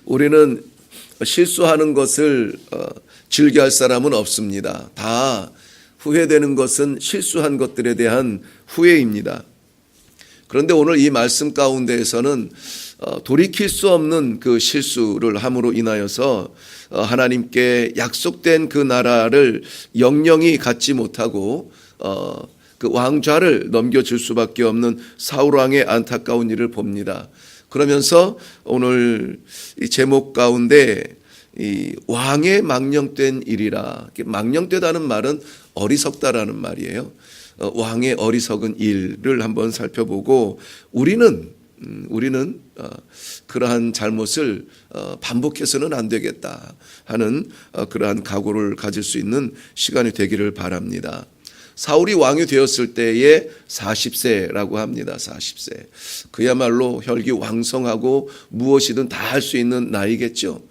우리는 실수하는 것을 즐겨할 사람은 없습니다. 다 후회되는 것은 실수한 것들에 대한 후회입니다. 그런데 오늘 이 말씀 가운데에서는 돌이킬 수 없는 그 실수를 함으로 인하여서 하나님께 약속된 그 나라를 영영이 갖지 못하고 그 왕좌를 넘겨줄 수밖에 없는 사울 왕의 안타까운 일을 봅니다. 그러면서 오늘 이 제목 가운데 이 왕의 망령된 일이라, 망령되다는 말은 어리석다라는 말이에요. 왕의 어리석은 일을 한번 살펴보고 우리는 그러한 잘못을 반복해서는 안 되겠다 하는 그러한 각오를 가질 수 있는 시간이 되기를 바랍니다. 사울이 왕이 되었을 때에 40세라고 합니다. 40세. 그야말로 혈기왕성하고 무엇이든 다 할 수 있는 나이겠죠.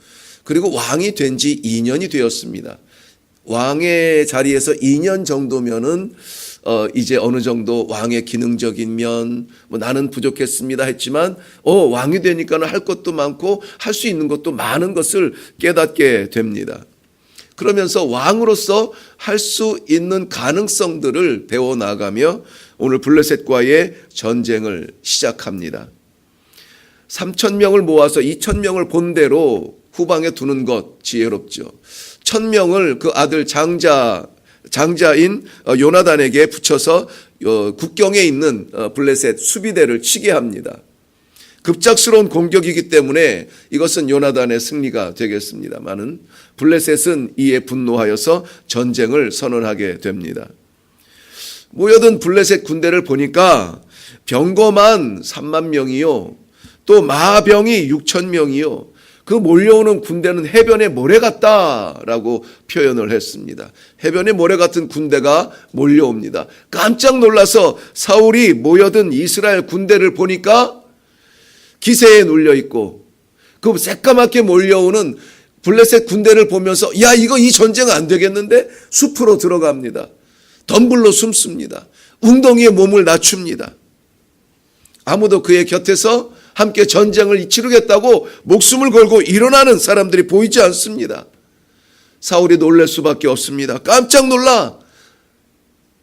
그리고 왕이 된 지 2년이 되었습니다. 왕의 자리에서 2년 정도면은 이제 어느 정도 왕의 기능적인 면, 나는 부족했습니다 했지만 왕이 되니까는 할 것도 많고 할 수 있는 것도 많은 것을 깨닫게 됩니다. 그러면서 왕으로서 할 수 있는 가능성들을 배워나가며 오늘 블레셋과의 전쟁을 시작합니다. 3,000명을 모아서 2,000명을 본대로 후방에 두는 것 지혜롭죠. 1,000명을 그 아들 장자인 요나단에게 붙여서 국경에 있는 블레셋 수비대를 치게 합니다. 급작스러운 공격이기 때문에 이것은 요나단의 승리가 되겠습니다마는 블레셋은 이에 분노하여서 전쟁을 선언하게 됩니다. 모여든 블레셋 군대를 보니까 병거만 3만 명이요, 또 마병이 6천 명이요, 그 몰려오는 군대는 해변의 모래 같다라고 표현을 했습니다. 해변의 모래 같은 군대가 몰려옵니다. 깜짝 놀라서 사울이 모여든 이스라엘 군대를 보니까 기세에 눌려 있고 그 새까맣게 몰려오는 블레셋 군대를 보면서 이 전쟁 안 되겠는데 숲으로 들어갑니다. 덤불로 숨습니다. 웅덩이에 몸을 낮춥니다. 아무도 그의 곁에서 함께 전쟁을 치르겠다고 목숨을 걸고 일어나는 사람들이 보이지 않습니다. 사울이 놀랄 수밖에 없습니다. 깜짝 놀라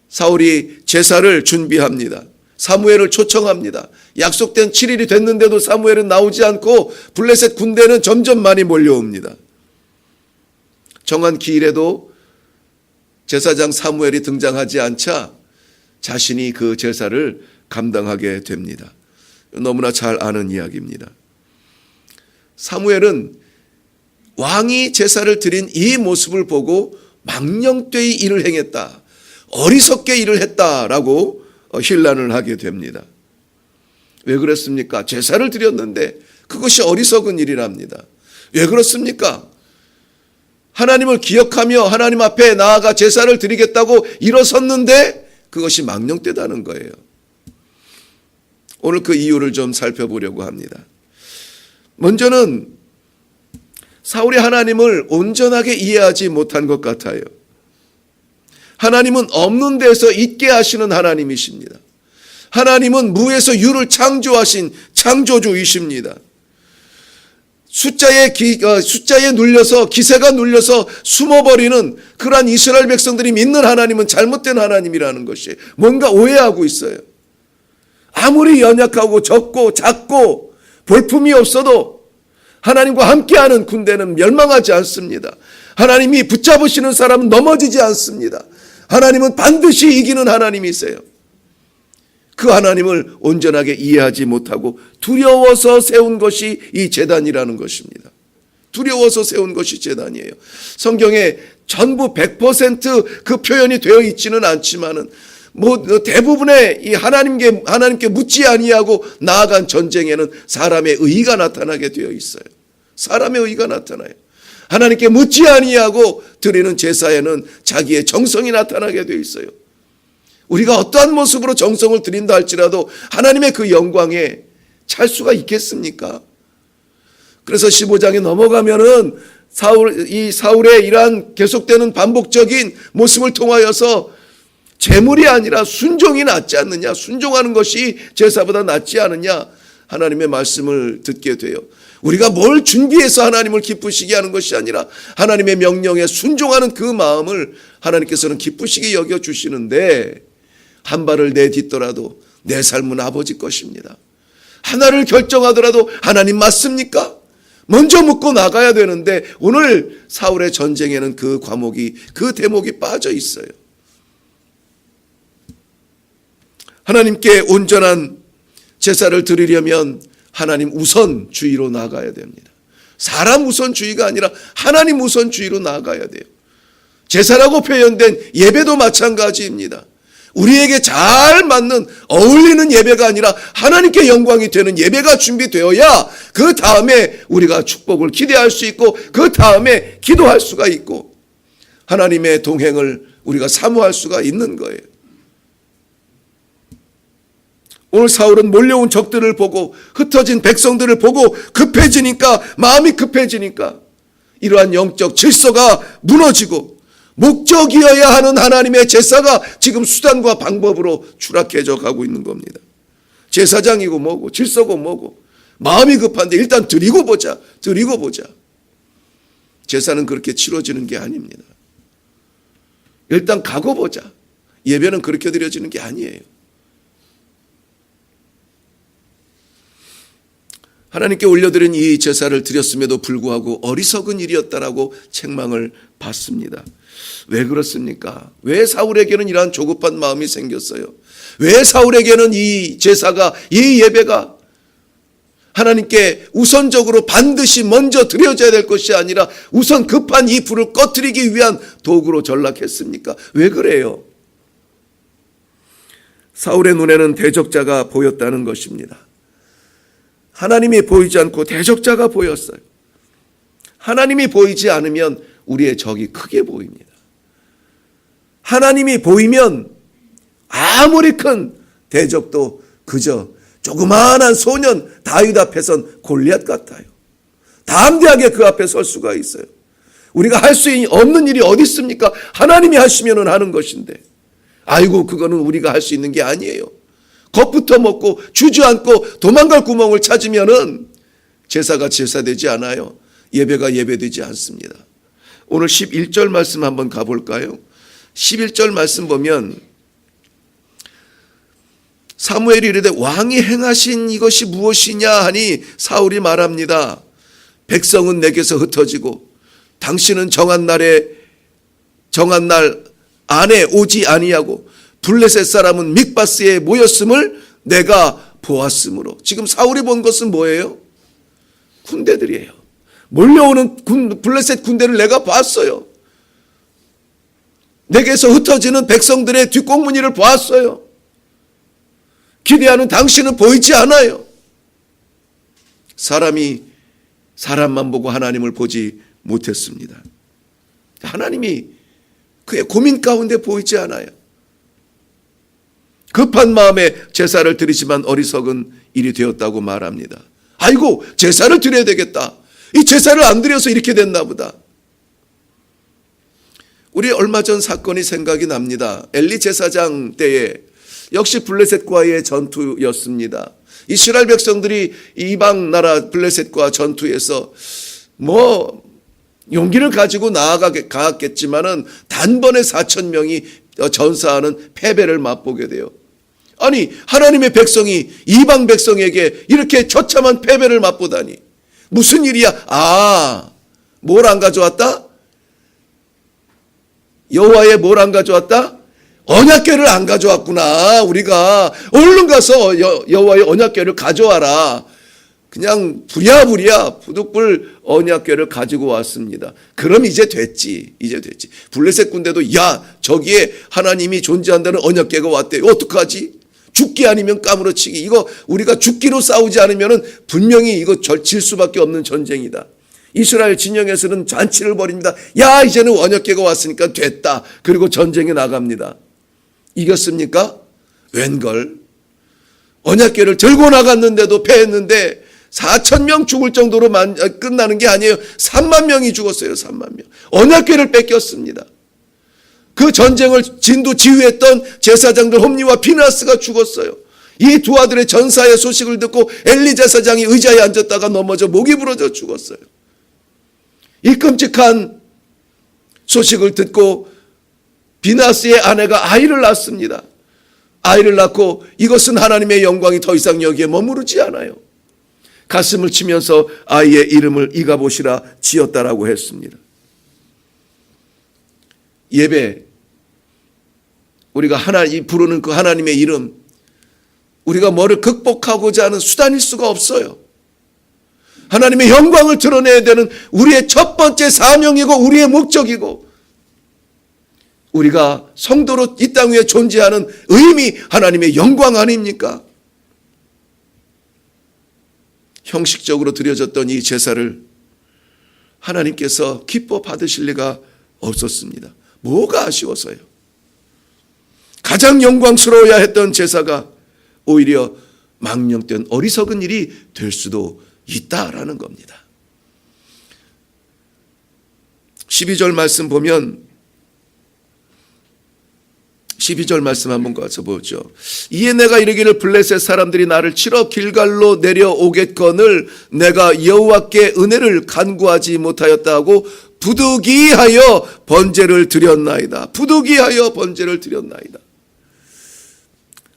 사울이 제사를 준비합니다. 사무엘을 초청합니다. 약속된 7일이 됐는데도 사무엘은 나오지 않고 블레셋 군대는 점점 많이 몰려옵니다. 정한 기일에도 제사장 사무엘이 등장하지 않자 자신이 그 제사를 감당하게 됩니다. 너무나 잘 아는 이야기입니다. 사무엘은 왕이 제사를 드린 이 모습을 보고 망령되이 일을 행했다, 어리석게 일을 했다라고 힐난을 하게 됩니다. 왜 그랬습니까? 제사를 드렸는데 그것이 어리석은 일이랍니다. 왜 그렇습니까? 하나님을 기억하며 하나님 앞에 나아가 제사를 드리겠다고 일어섰는데 그것이 망령되다는 거예요. 오늘 그 이유를 좀 살펴보려고 합니다. 먼저는 사울이 하나님을 온전하게 이해하지 못한 것 같아요. 하나님은 없는 데서 있게 하시는 하나님이십니다. 하나님은 무에서 유를 창조하신 창조주이십니다. 숫자에 눌려서 기세가 눌려서 숨어버리는 그러한 이스라엘 백성들이 믿는 하나님은 잘못된 하나님이라는 것이 뭔가 오해하고 있어요. 아무리 연약하고 적고 작고 볼품이 없어도 하나님과 함께하는 군대는 멸망하지 않습니다. 하나님이 붙잡으시는 사람은 넘어지지 않습니다. 하나님은 반드시 이기는 하나님이세요. 그 하나님을 온전하게 이해하지 못하고 두려워서 세운 것이 이 제단이라는 것입니다. 두려워서 세운 것이 제단이에요. 성경에 전부 100% 그 표현이 되어 있지는 않지만은 대부분의 이 하나님께 묻지 아니하고 나아간 전쟁에는 사람의 의의가 나타나게 되어 있어요. 사람의 의의가 나타나요. 하나님께 묻지 아니하고 드리는 제사에는 자기의 정성이 나타나게 되어 있어요. 우리가 어떠한 모습으로 정성을 드린다 할지라도 하나님의 그 영광에 찰 수가 있겠습니까? 그래서 15장에 넘어가면은 사울의 이러한 계속되는 반복적인 모습을 통하여서 재물이 아니라 순종이 낫지 않느냐, 순종하는 것이 제사보다 낫지 않느냐, 하나님의 말씀을 듣게 돼요. 우리가 뭘 준비해서 하나님을 기쁘시게 하는 것이 아니라 하나님의 명령에 순종하는 그 마음을 하나님께서는 기쁘시게 여겨주시는데, 한 발을 내딛더라도 내 삶은 아버지 것입니다. 하나를 결정하더라도 하나님 맞습니까? 먼저 묻고 나가야 되는데, 오늘 사울의 전쟁에는 그 과목이, 그 대목이 빠져 있어요. 하나님께 온전한 제사를 드리려면 하나님 우선주의로 나가야 됩니다. 사람 우선주의가 아니라 하나님 우선주의로 나가야 돼요. 제사라고 표현된 예배도 마찬가지입니다. 우리에게 잘 맞는, 어울리는 예배가 아니라 하나님께 영광이 되는 예배가 준비되어야 그 다음에 우리가 축복을 기대할 수 있고, 그 다음에 기도할 수가 있고, 하나님의 동행을 우리가 사모할 수가 있는 거예요. 오늘 사울은 몰려온 적들을 보고, 흩어진 백성들을 보고 급해지니까, 마음이 급해지니까 이러한 영적 질서가 무너지고, 목적이어야 하는 하나님의 제사가 지금 수단과 방법으로 추락해져 가고 있는 겁니다. 제사장이고 뭐고 질서고 뭐고, 마음이 급한데 일단 드리고 보자. 제사는 그렇게 치러지는 게 아닙니다. 일단 가고 보자. 예배는 그렇게 드려지는 게 아니에요. 하나님께 올려드린 이 제사를 드렸음에도 불구하고 어리석은 일이었다라고 책망을 받습니다. 왜 그렇습니까? 왜 사울에게는 이러한 조급한 마음이 생겼어요? 왜 사울에게는 이 제사가, 이 예배가 하나님께 우선적으로 반드시 먼저 드려져야 될 것이 아니라 우선 급한 이 불을 꺼뜨리기 위한 도구로 전락했습니까? 왜 그래요? 사울의 눈에는 대적자가 보였다는 것입니다. 하나님이 보이지 않고 대적자가 보였어요. 하나님이 보이지 않으면 우리의 적이 크게 보입니다. 하나님이 보이면 아무리 큰 대적도 그저 조그마한 소년 다윗 앞에선 골리앗 같아요. 담대하게 그 앞에 설 수가 있어요. 우리가 할 수 없는 일이 어디 있습니까? 하나님이 하시면 하는 것인데, 아이고 그거는 우리가 할 수 있는 게 아니에요. 겁부터 먹고 주저앉고 도망갈 구멍을 찾으면은 제사가 제사되지 않아요. 예배가 예배되지 않습니다. 오늘 11절 말씀 한번 가볼까요? 11절 말씀 보면 사무엘이 이르되 왕이 행하신 이것이 무엇이냐 하니 사울이 말합니다. 백성은 내게서 흩어지고 당신은 정한 날 안에 오지 아니하고 블레셋 사람은 믹바스에 모였음을 내가 보았으므로. 지금 사울이 본 것은 뭐예요? 군대들이에요. 몰려오는 블레셋 군대를 내가 봤어요. 내게서 흩어지는 백성들의 뒷공무니를 보았어요. 기대하는 당신은 보이지 않아요. 사람이 사람만 보고 하나님을 보지 못했습니다. 하나님이 그의 고민 가운데 보이지 않아요. 급한 마음에 제사를 드리지만 어리석은 일이 되었다고 말합니다. 아이고 제사를 드려야 되겠다. 이 제사를 안 드려서 이렇게 됐나 보다. 우리 얼마 전 사건이 생각이 납니다. 엘리 제사장 때에 역시 블레셋과의 전투였습니다. 이스라엘 백성들이 이방 나라 블레셋과 전투에서 용기를 가지고 나아갔겠지만은 단번에 4,000명이 전사하는 패배를 맛보게 돼요. 아니 하나님의 백성이 이방 백성에게 이렇게 처참한 패배를 맛보다니 무슨 일이야? 뭘 안 가져왔다? 여호와의 뭘 안 가져왔다? 언약궤를 안 가져왔구나. 우리가 얼른 가서 여호와의 언약궤를 가져와라. 그냥 부랴부랴 부득불 언약궤를 가지고 왔습니다. 그럼 이제 됐지. 블레셋 군대도 저기에 하나님이 존재한다는 언약궤가 왔대. 어떡하지? 죽기 아니면 까무러치기. 이거 우리가 죽기로 싸우지 않으면 분명히 이거 질 수밖에 없는 전쟁이다. 이스라엘 진영에서는 잔치를 벌입니다. 이제는 언약궤가 왔으니까 됐다. 그리고 전쟁에 나갑니다. 이겼습니까? 웬걸. 언약궤를 들고 나갔는데도 패했는데 4,000명 죽을 정도로 끝나는 게 아니에요. 3만 명이 죽었어요. 3만 명. 언약궤를 뺏겼습니다. 그 전쟁을 지휘했던 제사장들 홈리와 피나스가 죽었어요. 이 두 아들의 전사의 소식을 듣고 엘리 제사장이 의자에 앉았다가 넘어져 목이 부러져 죽었어요. 이 끔찍한 소식을 듣고 비나스의 아내가 아이를 낳습니다. 아이를 낳고 이것은 하나님의 영광이 더 이상 여기에 머무르지 않아요. 가슴을 치면서 아이의 이름을 이가봇이라 지었다라고 했습니다. 예배, 우리가 부르는 그 하나님의 이름, 우리가 뭐를 극복하고자 하는 수단일 수가 없어요. 하나님의 영광을 드러내야 되는 우리의 첫 번째 사명이고 우리의 목적이고, 우리가 성도로 이 땅 위에 존재하는 의미, 하나님의 영광 아닙니까? 형식적으로 드려졌던 이 제사를 하나님께서 기뻐 받으실 리가 없었습니다. 뭐가 아쉬워서요? 가장 영광스러워야 했던 제사가 오히려 망령된 어리석은 일이 될 수도 있다라는 겁니다. 12절 말씀 보면 12절 말씀 한번 가서 보죠. 이에 내가 이르기를 블레셋 사람들이 나를 치러 길갈로 내려오겠거늘 내가 여호와께 은혜를 간구하지 못하였다고 부득이하여 번제를 드렸나이다. 부득이하여 번제를 드렸나이다.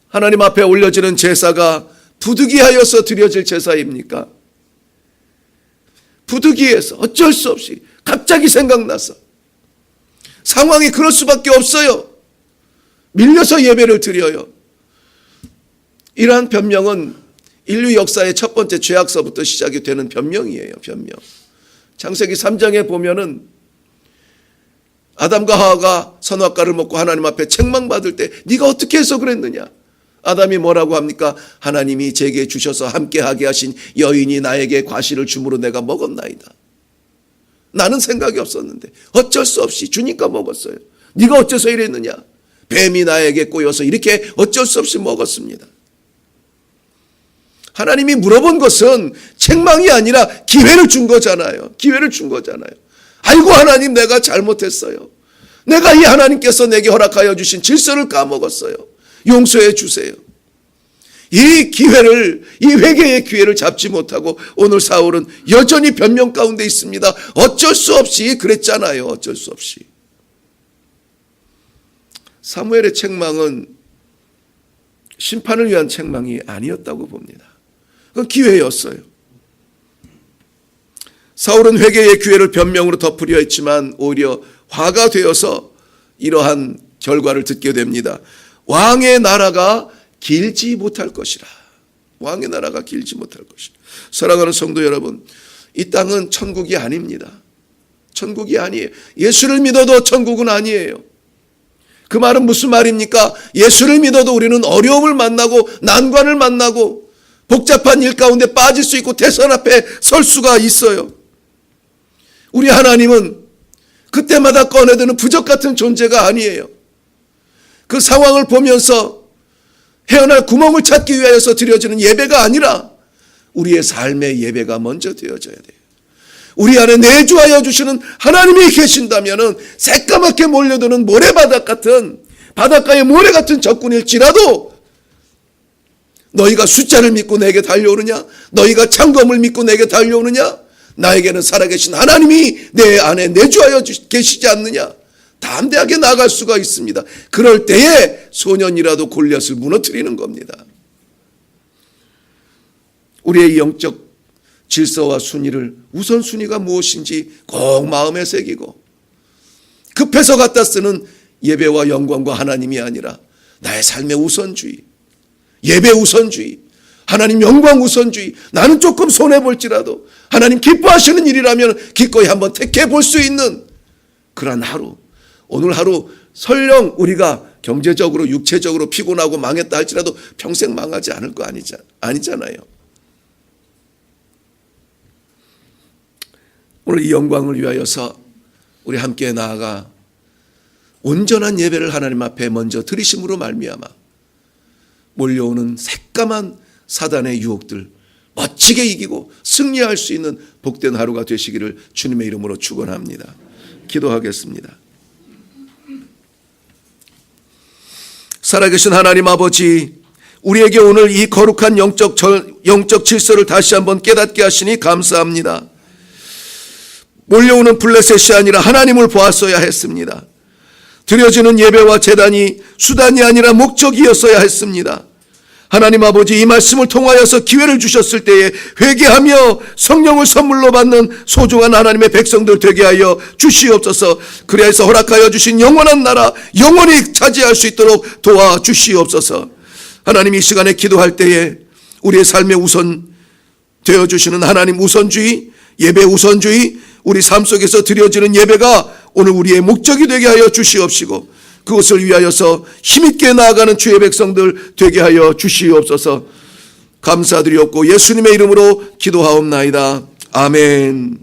하나님 앞에 올려지는 제사가 부득이하여서 드려질 제사입니까? 부득이해서 어쩔 수 없이 갑자기 생각나서 상황이 그럴 수밖에 없어요. 밀려서 예배를 드려요. 이러한 변명은 인류 역사의 첫 번째 죄악서부터 시작이 되는 변명이에요. 변명. 창세기 3장에 보면은 아담과 하와가 선악과를 먹고 하나님 앞에 책망받을 때 네가 어떻게 해서 그랬느냐? 아담이 뭐라고 합니까? 하나님이 제게 주셔서 함께하게 하신 여인이 나에게 과실을 주므로 내가 먹었나이다. 나는 생각이 없었는데 어쩔 수 없이 주니까 먹었어요. 네가 어째서 이랬느냐? 뱀이 나에게 꼬여서 이렇게 어쩔 수 없이 먹었습니다. 하나님이 물어본 것은 책망이 아니라 기회를 준 거잖아요. 기회를 준 거잖아요. 아이고 하나님 내가 잘못했어요. 내가 이 하나님께서 내게 허락하여 주신 질서를 까먹었어요. 용서해 주세요. 이 기회를, 이 회개의 기회를 잡지 못하고 오늘 사울은 여전히 변명 가운데 있습니다. 어쩔 수 없이 그랬잖아요. 어쩔 수 없이. 사무엘의 책망은 심판을 위한 책망이 아니었다고 봅니다. 그건 기회였어요. 사울은 회개의 기회를 변명으로 덮으려 했지만 오히려 화가 되어서 이러한 결과를 듣게 됩니다. 왕의 나라가 길지 못할 것이라. 왕의 나라가 길지 못할 것이라. 사랑하는 성도 여러분, 이 땅은 천국이 아닙니다. 천국이 아니에요. 예수를 믿어도 천국은 아니에요. 그 말은 무슨 말입니까? 예수를 믿어도 우리는 어려움을 만나고 난관을 만나고 복잡한 일 가운데 빠질 수 있고 대선 앞에 설 수가 있어요. 우리 하나님은 그때마다 꺼내드는 부적 같은 존재가 아니에요. 그 상황을 보면서 헤어날 구멍을 찾기 위하여서 드려지는 예배가 아니라 우리의 삶의 예배가 먼저 되어져야 돼요. 우리 안에 내주하여 주시는 하나님이 계신다면 새까맣게 몰려드는 모래바닥 같은, 바닷가의 모래 같은 적군일지라도 너희가 숫자를 믿고 내게 달려오느냐? 너희가 창검을 믿고 내게 달려오느냐? 나에게는 살아계신 하나님이 내 안에 내주하여 계시지 않느냐? 담대하게 나갈 수가 있습니다. 그럴 때에 소년이라도 골리앗을 무너뜨리는 겁니다. 우리의 영적 질서와 순위를, 우선순위가 무엇인지 꼭 마음에 새기고 급해서 갖다 쓰는 예배와 영광과 하나님이 아니라 나의 삶의 우선주의, 예배 우선주의, 하나님 영광 우선주의, 나는 조금 손해볼지라도 하나님 기뻐하시는 일이라면 기꺼이 한번 택해 볼 수 있는 그런 하루, 오늘 하루 설령 우리가 경제적으로 육체적으로 피곤하고 망했다 할지라도 평생 망하지 않을 거 아니잖아요. 오늘 이 영광을 위하여서 우리 함께 나아가 온전한 예배를 하나님 앞에 먼저 드리심으로 말미암아 몰려오는 새까만 사단의 유혹들 멋지게 이기고 승리할 수 있는 복된 하루가 되시기를 주님의 이름으로 축원합니다. 기도하겠습니다. 살아계신 하나님 아버지, 우리에게 오늘 이 거룩한 영적 질서를 다시 한번 깨닫게 하시니 감사합니다. 몰려오는 블레셋이 아니라 하나님을 보았어야 했습니다. 드려지는 예배와 제단이 수단이 아니라 목적이었어야 했습니다. 하나님 아버지, 이 말씀을 통하여서 기회를 주셨을 때에 회개하며 성령을 선물로 받는 소중한 하나님의 백성들 되게 하여 주시옵소서. 그래서 허락하여 주신 영원한 나라 영원히 차지할 수 있도록 도와주시옵소서. 하나님, 이 시간에 기도할 때에 우리의 삶의 우선 되어주시는 하나님 우선주의, 예배 우선주의, 우리 삶 속에서 드려지는 예배가 오늘 우리의 목적이 되게 하여 주시옵시고, 그것을 위하여서 힘있게 나아가는 주의 백성들 되게 하여 주시옵소서. 감사드리옵고 예수님의 이름으로 기도하옵나이다. 아멘.